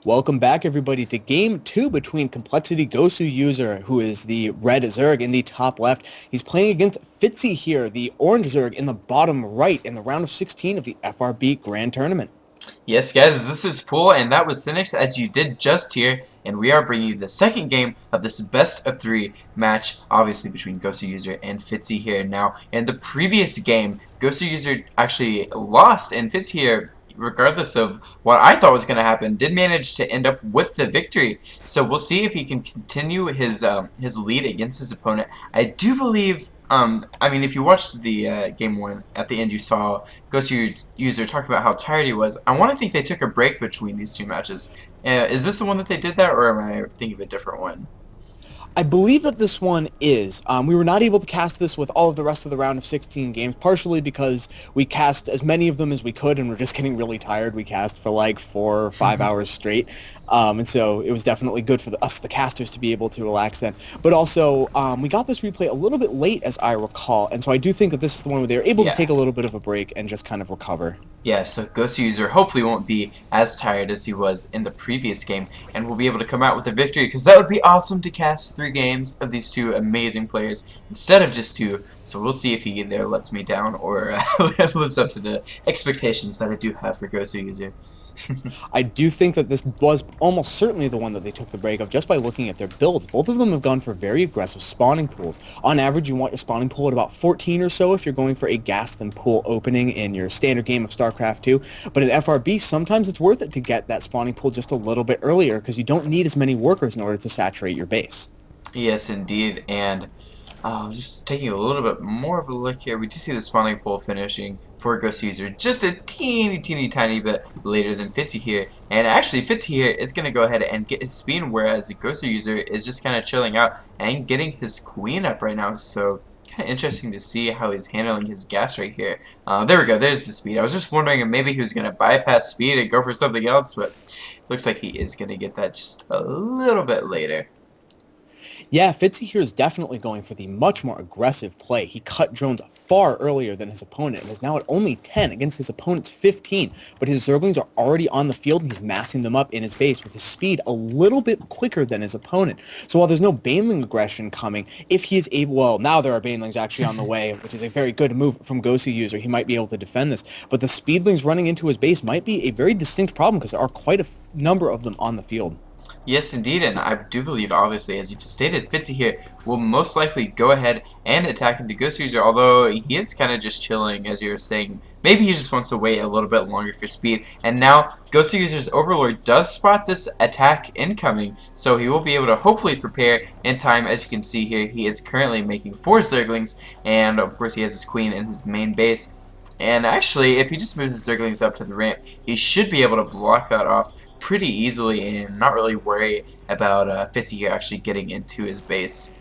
Welcome back, everybody, to Game 2 between coLGowser, who is the red Zerg in the top left. He's playing against FRB the orange Zerg, in the bottom right in the round of 16 of the FRB Grand Tournament. Yes, guys, this is Pool, and that was Cynics, as you did just here, and we are bringing you the second game of this best-of-3 match, obviously between coLGowser and FitzyHere. Now, in the previous game, coLGowser actually lost, and FitzyHere, regardless of what I thought was going to happen, did manage to end up with the victory. So we'll see if he can continue his lead against his opponent. I do believe. I mean, if you watched the game one, at the end you saw coLGowser talk about how tired he was. I want to think they took a break between these two matches. Is this the one that they did that, or am I thinking of a different one? I believe that this one is. We were not able to cast this with all of the rest of the round of 16 games, partially because we cast as many of them as we could and we're just getting really tired. We cast for like 4 or 5 hours straight. And so it was definitely good for us, the casters, to be able to relax then. But also, we got this replay a little bit late, as I recall, and so I do think that this is the one where they're able to take a little bit of a break and just kind of recover. Yeah, so coLGowser hopefully won't be as tired as he was in the previous game, and will be able to come out with a victory, because that would be awesome to cast 3 games of these 2 amazing players instead of just 2. So we'll see if he either lets me down or lives up to the expectations that I do have for coLGowser. I do think that this was almost certainly the one that they took the break of, just by looking at their builds. Both of them have gone for very aggressive spawning pools. On average, you want your spawning pool at about 14 or so if you're going for a Gaston pool opening in your standard game of StarCraft 2. But in FRB, sometimes it's worth it to get that spawning pool just a little bit earlier, because you don't need as many workers in order to saturate your base. Yes, indeed, and just taking a little bit more of a look here, we do see the spawning pool finishing for coLGowser just a teeny tiny bit later than FitzyHere, and actually FitzyHere is going to go ahead and get his speed, whereas the coLGowser is just kind of chilling out and getting his queen up right now. So kind of interesting to see how he's handling his gas right here. There we go, there's the speed. I was just wondering if maybe he was going to bypass speed and go for something else, but looks like he is going to get that just a little bit later. Yeah, FitzyHere is definitely going for the much more aggressive play. He cut drones far earlier than his opponent, and is now at only 10 against his opponent's 15. But his Zerglings are already on the field, and he's massing them up in his base with his speed a little bit quicker than his opponent. So while there's no Baneling aggression coming, if he is able, well, now there are Banelings actually on the way, which is a very good move from coLGowser. He might be able to defend this. But the Speedlings running into his base might be a very distinct problem, because there are quite a number of them on the field. Yes, indeed, and I do believe, obviously, as you've stated, FitzyHere will most likely go ahead and attack into coLGowser, although he is kind of just chilling, as you were saying. Maybe he just wants to wait a little bit longer for speed, and now coLGowser's Overlord does spot this attack incoming, so he will be able to hopefully prepare in time. As you can see here, he is currently making 4 Zerglings, and of course he has his queen in his main base. And actually, if he just moves his Zerglings up to the ramp, he should be able to block that off pretty easily and not really worry about FitzyHere actually getting into his base.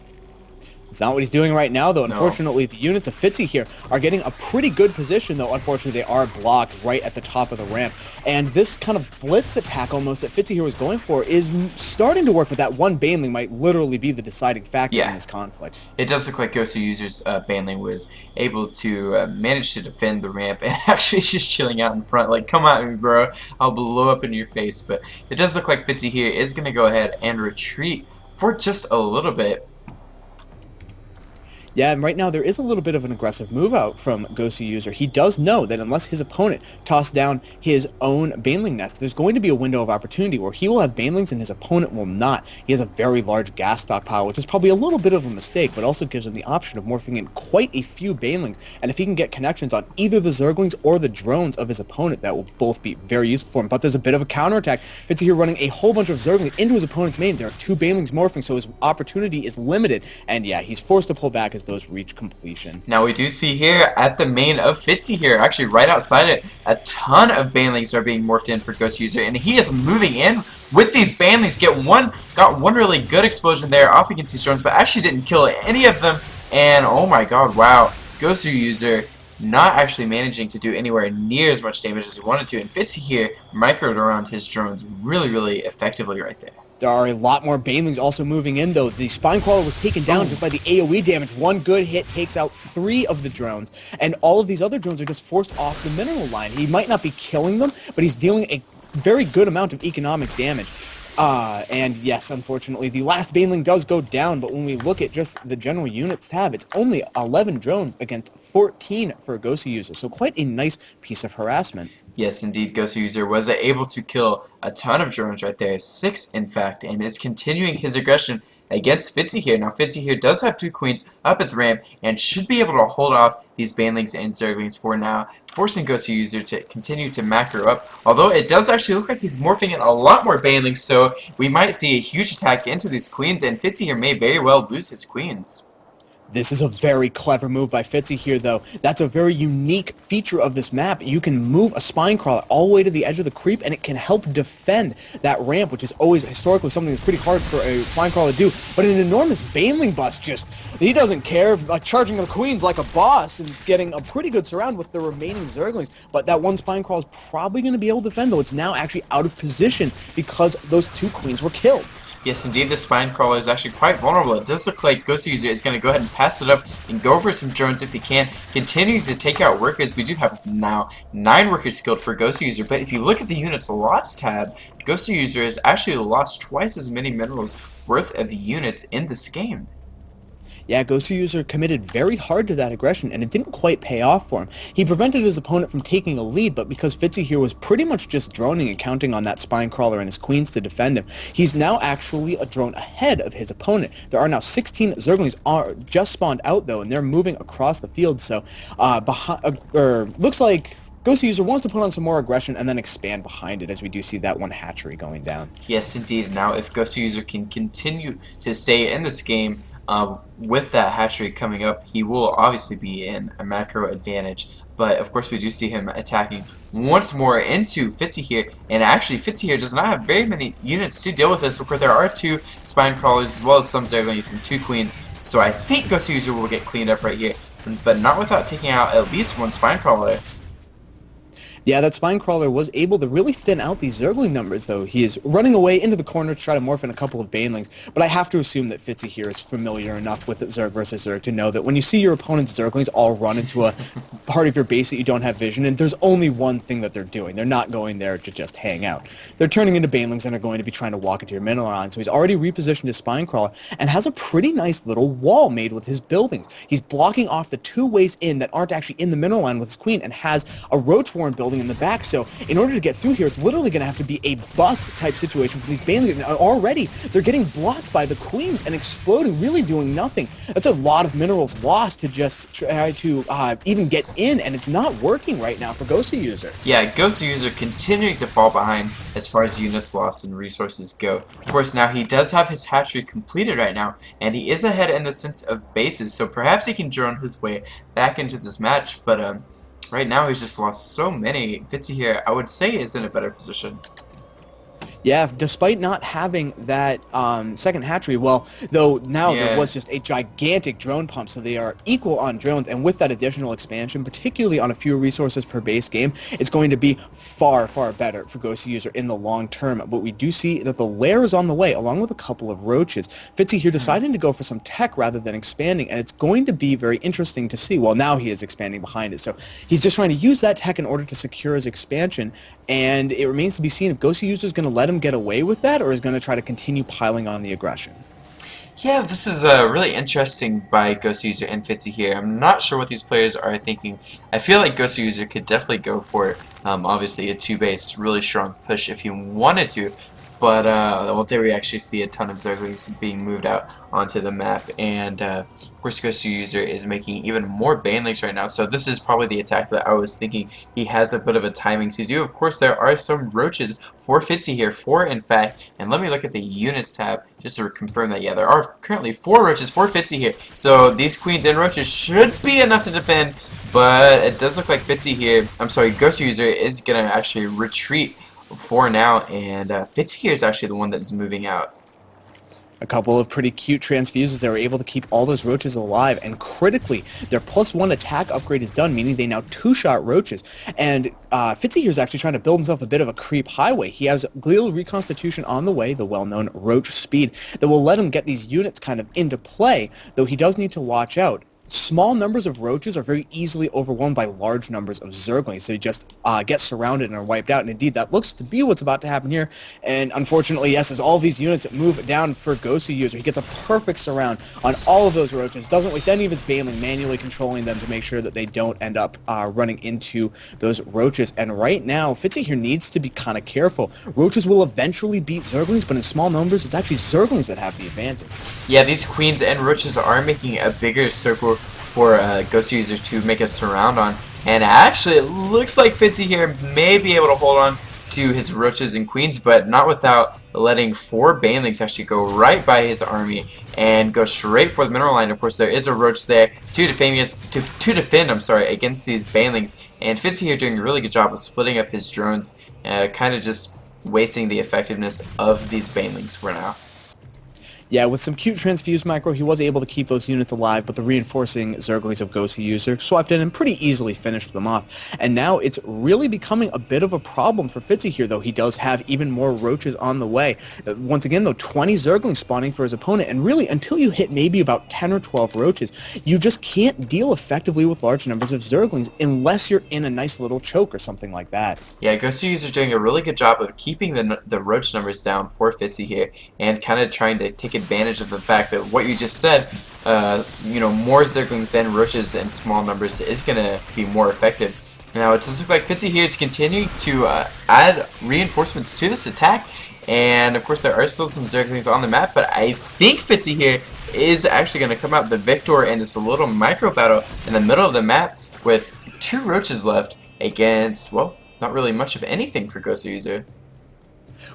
It's not what he's doing right now, though. No. Unfortunately, the units of FitzyHere are getting a pretty good position, though. Unfortunately, they are blocked right at the top of the ramp. And this kind of blitz attack almost that FitzyHere was going for is starting to work, but that one Baneling might literally be the deciding factor in this conflict. It does look like coLGowser's Baneling was able to manage to defend the ramp, and actually just chilling out in front, like, come at me, bro, I'll blow up in your face. But it does look like FitzyHere is going to go ahead and retreat for just a little bit. Yeah, and right now there is a little bit of an aggressive move out from coLGowser. He does know that unless his opponent tosses down his own Baneling nest, there's going to be a window of opportunity where he will have Banelings and his opponent will not. He has a very large gas stockpile, which is probably a little bit of a mistake, but also gives him the option of morphing in quite a few Banelings. And if he can get connections on either the Zerglings or the drones of his opponent, that will both be very useful for him. But there's a bit of a counterattack. FitzyHere running a whole bunch of Zerglings into his opponent's main. There are 2 Banelings morphing, so his opportunity is limited. And yeah, he's forced to pull back as those reach completion. Now we do see here at the main of FitzyHere, actually right outside it, a ton of Banelings are being morphed in for coLGowser, and he is moving in with these Banelings. Got one really good explosion there off against these drones, but actually didn't kill any of them. And oh my god, wow, coLGowser not actually managing to do anywhere near as much damage as he wanted to, and FitzyHere microed around his drones really effectively right there. There are a lot more Banelings also moving in, though. The Spine Crawler was taken down just by the AoE damage. One good hit takes out 3 of the drones, and all of these other drones are just forced off the mineral line. He might not be killing them, but he's dealing a very good amount of economic damage. And yes, unfortunately, the last Baneling does go down, but when we look at just the general units tab, it's only 11 drones against 14 for a coLGowser, so quite a nice piece of harassment. Yes, indeed, coLGowser was able to kill a ton of drones right there, 6 in fact, and is continuing his aggression against FRB. Now, FRB does have 2 queens up at the ramp and should be able to hold off these banelings and zerglings for now, forcing coLGowser to continue to macro up, although it does actually look like he's morphing in a lot more banelings, so we might see a huge attack into these queens, and FRB may very well lose his queens. This is a very clever move by FRB, though. That's a very unique feature of this map. You can move a spine crawler all the way to the edge of the creep, and it can help defend that ramp, which is always historically something that's pretty hard for a spine crawler to do. But an enormous Baneling bust, he doesn't care, charging the queens like a boss and getting a pretty good surround with the remaining zerglings. But that one spine crawler is probably going to be able to defend, though it's now actually out of position because those 2 queens were killed. Yes, indeed, the spine crawler is actually quite vulnerable. It does look like coLGowser is going to go ahead and pass it up and go for some drones if he can, continue to take out workers. We do have now 9 workers skilled for coLGowser, but if you look at the units lost tab, coLGowser has actually lost twice as many minerals worth of units in this game. Yeah, coLGowser committed very hard to that aggression, and it didn't quite pay off for him. He prevented his opponent from taking a lead, but because FRB was pretty much just droning and counting on that spine crawler and his queens to defend him, he's now actually a drone ahead of his opponent. There are now 16 zerglings just spawned out, though, and they're moving across the field, so looks like coLGowser wants to put on some more aggression and then expand behind it, as we do see that one hatchery going down. Yes, indeed. Now, if coLGowser can continue to stay in this game, with that hatchery coming up, he will obviously be in a macro advantage. But of course, we do see him attacking once more into FRB, and actually FRB does not have very many units to deal with this. Of course, there are 2 spine crawlers as well as some zerglings and 2 queens, so I think coLGowser will get cleaned up right here, but not without taking out at least 1 spine crawler. Yeah, that spine crawler was able to really thin out these zergling numbers, though. He is running away into the corner to try to morph in a couple of banelings, but I have to assume that FRB is familiar enough with Zerg versus Zerg to know that when you see your opponent's zerglings all run into a part of your base that you don't have vision in, there's only one thing that they're doing. They're not going there to just hang out. They're turning into banelings and are going to be trying to walk into your mineral line, so he's already repositioned his spine crawler and has a pretty nice little wall made with his buildings. He's blocking off the 2 ways in that aren't actually in the mineral line with his queen and has a roach warren building in the back, so in order to get through here, it's literally going to have to be a bust type situation for these banelings. Already, they're getting blocked by the queens and exploding, really doing nothing. That's a lot of minerals lost to just try to even get in, and it's not working right now for coLGowser. Yeah, coLGowser continuing to fall behind as far as units lost and resources go. Of course, now he does have his hatchery completed right now, and he is ahead in the sense of bases, so perhaps he can drone his way back into this match, but right now he's just lost so many. FRB, I would say, is in a better position. Yeah, despite not having that second hatchery, well, though now there was just a gigantic drone pump, so they are equal on drones, and with that additional expansion, particularly on a few resources per base game, it's going to be far, far better for coLGowser in the long term. But we do see that the lair is on the way, along with a couple of roaches. FRB here deciding to go for some tech rather than expanding, and it's going to be very interesting to see. Well, now he is expanding behind it, so he's just trying to use that tech in order to secure his expansion, and it remains to be seen if coLGowser is going to let him get away with that, or is going to try to continue piling on the aggression. Yeah, this is really interesting by coLGowser and FRB. I'm not sure what these players are thinking. I feel like coLGowser could definitely go for obviously a 2-base really strong push if he wanted to, but well, there we actually see a ton of zerglings being moved out onto the map, and of course coLGowser is making even more banelings right now, so this is probably the attack that I was thinking he has a bit of a timing to do. Of course, there are some roaches for FRB here, 4 in fact, and let me look at the units tab just to confirm that. Yeah, there are currently 4 roaches for FRB here, so these queens and roaches should be enough to defend, but it does look like coLGowser is going to actually retreat for now, and FRB is actually the one that is moving out. A couple of pretty cute transfuses that were able to keep all those roaches alive, and critically, their +1 attack upgrade is done, meaning they now 2-shot roaches. And FRB here is actually trying to build himself a bit of a creep highway. He has glial reconstitution on the way, the well-known roach speed, that will let him get these units kind of into play, though he does need to watch out. small numbers of roaches are very easily overwhelmed by large numbers of zerglings. They just get surrounded and are wiped out. And indeed, that looks to be what's about to happen here. And unfortunately, yes, as all these units move down for coLGowser, he gets a perfect surround on all of those roaches. Doesn't waste any of his baneling, manually controlling them to make sure that they don't end up running into those roaches. And right now, Fitzy here needs to be kind of careful. Roaches will eventually beat zerglings, but in small numbers, it's actually zerglings that have the advantage. Yeah, these queens and roaches are making a bigger circle for coLGowser to make a surround on, and actually it looks like Fitzy here may be able to hold on to his roaches and queens, but not without letting 4 banelings actually go right by his army and go straight for the mineral line. Of course, there is a roach there to defend against these banelings, and Fitzy here doing a really good job of splitting up his drones, kind of just wasting the effectiveness of these banelings for now. Yeah, with some cute transfused micro, he was able to keep those units alive, but the reinforcing zerglings of coLGowser swept in and pretty easily finished them off. And now it's really becoming a bit of a problem for Fitzy here, though he does have even more roaches on the way. Once again, though, 20 zerglings spawning for his opponent, and really, until you hit maybe about 10 or 12 roaches, you just can't deal effectively with large numbers of zerglings unless you're in a nice little choke or something like that. Yeah, coLGowser doing a really good job of keeping the roach numbers down for Fitzy here, and kind of trying to take advantage of the fact that what you just said, more zerglings than roaches in small numbers is going to be more effective. Now, it does look like Fitzy here is continuing to add reinforcements to this attack, and of course there are still some zerglings on the map, but I think Fitzy here is actually going to come out the victor in this little micro battle in the middle of the map with 2 roaches left against, well, not really much of anything for coLGowser.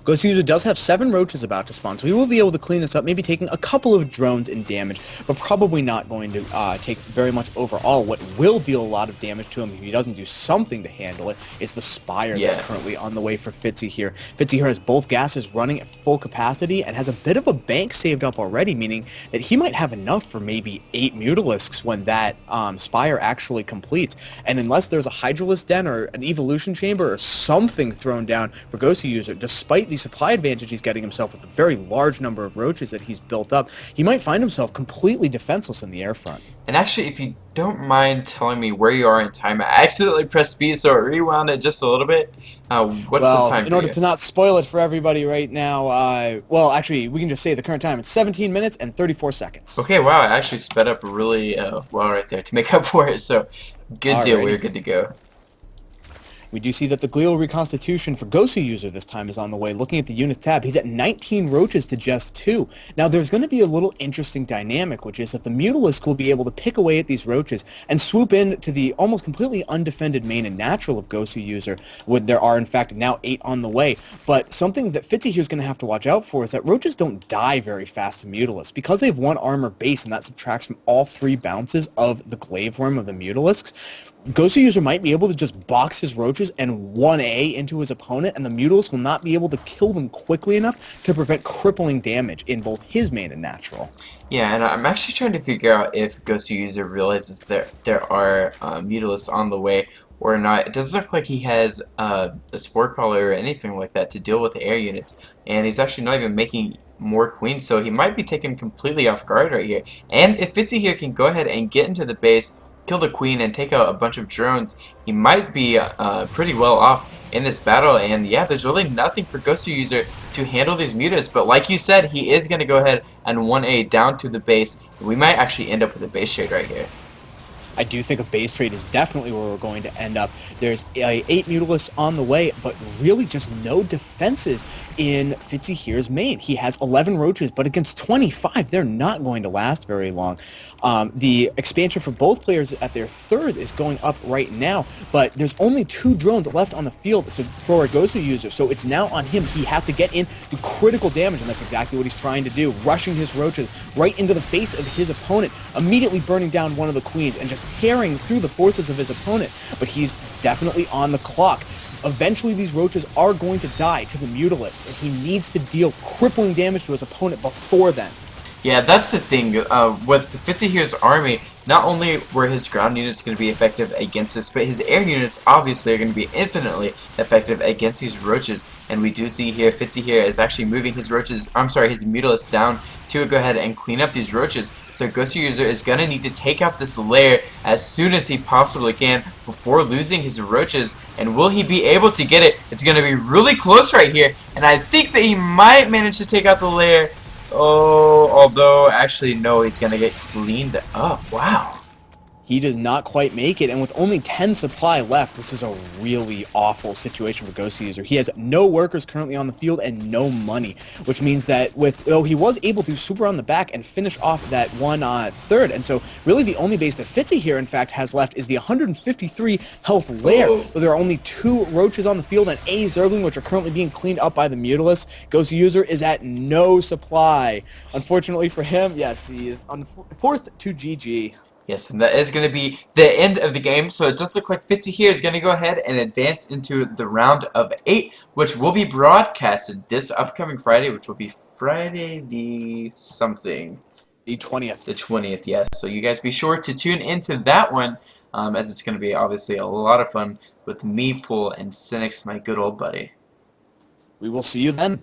coLGowser does have 7 roaches about to spawn, so he will be able to clean this up, maybe taking a couple of drones in damage, but probably not going to take very much overall. What will deal a lot of damage to him if he doesn't do something to handle it is the Spire that's currently on the way for Fitzy here. Fitzy here has both gases running at full capacity and has a bit of a bank saved up already, meaning that he might have enough for maybe 8 Mutalisks when that Spire actually completes. And unless there's a Hydralisk Den or an Evolution Chamber or something thrown down for coLGowser, despite the supply advantage he's getting himself with a very large number of roaches that he's built up, he might find himself completely defenseless in the air front. And actually, if you don't mind telling me where you are in time, I accidentally pressed B, so it rewound it just a little bit. What's the time? In order to not spoil it for everybody right now, well, actually, we can just say the current time. It's 17 minutes and 34 seconds. Okay, wow, I actually sped up really well right there to make up for it, so good deal, we're good to go. We do see that the glial reconstitution for coLGowser this time is on the way. Looking at the unit tab, he's at 19 roaches to just 2. Now, there's going to be a little interesting dynamic, which is that the Mutalisk will be able to pick away at these roaches and swoop in to the almost completely undefended main and natural of coLGowser, when there are, in fact, now 8 on the way. But something that Fitzy here is going to have to watch out for is that roaches don't die very fast to Mutalisks. Because they have 1 armor base, and that subtracts from all 3 bounces of the glaive worm of the Mutalisks, coLGowser might be able to just box his roaches and 1A into his opponent, and the Mutalisk will not be able to kill them quickly enough to prevent crippling damage in both his main and natural. Yeah, and I'm actually trying to figure out if coLGowser realizes there are Mutalisks on the way or not. It doesn't look like he has a Spore Collar or anything like that to deal with air units, and he's actually not even making more queens, so he might be taken completely off guard right here. And if Fitzy here can go ahead and get into the base, kill the queen, and take out a bunch of drones, he might be pretty well off in this battle. And yeah, there's really nothing for coLGowser to handle these mutas, but like you said, he is going to go ahead and 1A down to the base. We might actually end up with a base trade right here. I do think a base trade is definitely where we're going to end up. There's 8 Mutalisks on the way, but really just no defenses in Fitzy here's main. He has 11 roaches, but against 25, they're not going to last very long. The expansion for both players at their 3rd is going up right now, but there's only 2 drones left on the field for a coLGowser, so it's now on him. He has to get in to critical damage, and that's exactly what he's trying to do, rushing his roaches right into the face of his opponent, immediately burning down one of the queens and just tearing through the forces of his opponent. But he's definitely on the clock. Eventually, these roaches are going to die to the Mutalisk, and he needs to deal crippling damage to his opponent before then. Yeah, that's the thing. With Fitzy here's army, not only were his ground units going to be effective against this, but his air units obviously are going to be infinitely effective against these roaches. and we do see here FitzyHere is actually moving his roaches, I'm sorry, his Mutalisk down to go ahead and clean up these roaches. So coLGowser is going to need to take out this lair as soon as he possibly can before losing his roaches. And will he be able to get it? It's going to be really close right here, and I think that he might manage to take out the lair. Oh, although actually no, he's going to get cleaned up. Wow. He does not quite make it, and with only 10 supply left, this is a really awful situation for coLGowser. He has no workers currently on the field and no money, which means that though he was able to super on the back and finish off that one third, and so really the only base that FitzyHere in fact has left is the 153 health lair. So there are only 2 roaches on the field and a Zergling, which are currently being cleaned up by the Mutalisk. coLGowser is at no supply. Unfortunately for him, yes, he is forced to GG. Yes, and that is going to be the end of the game. So it does look like FitzyHere is going to go ahead and advance into the round of 8, which will be broadcasted this upcoming Friday, which will be Friday the something. The 20th. The 20th, yes. So you guys be sure to tune into that one, as it's going to be obviously a lot of fun with me, Pool, and Cynics, my good old buddy. We will see you then.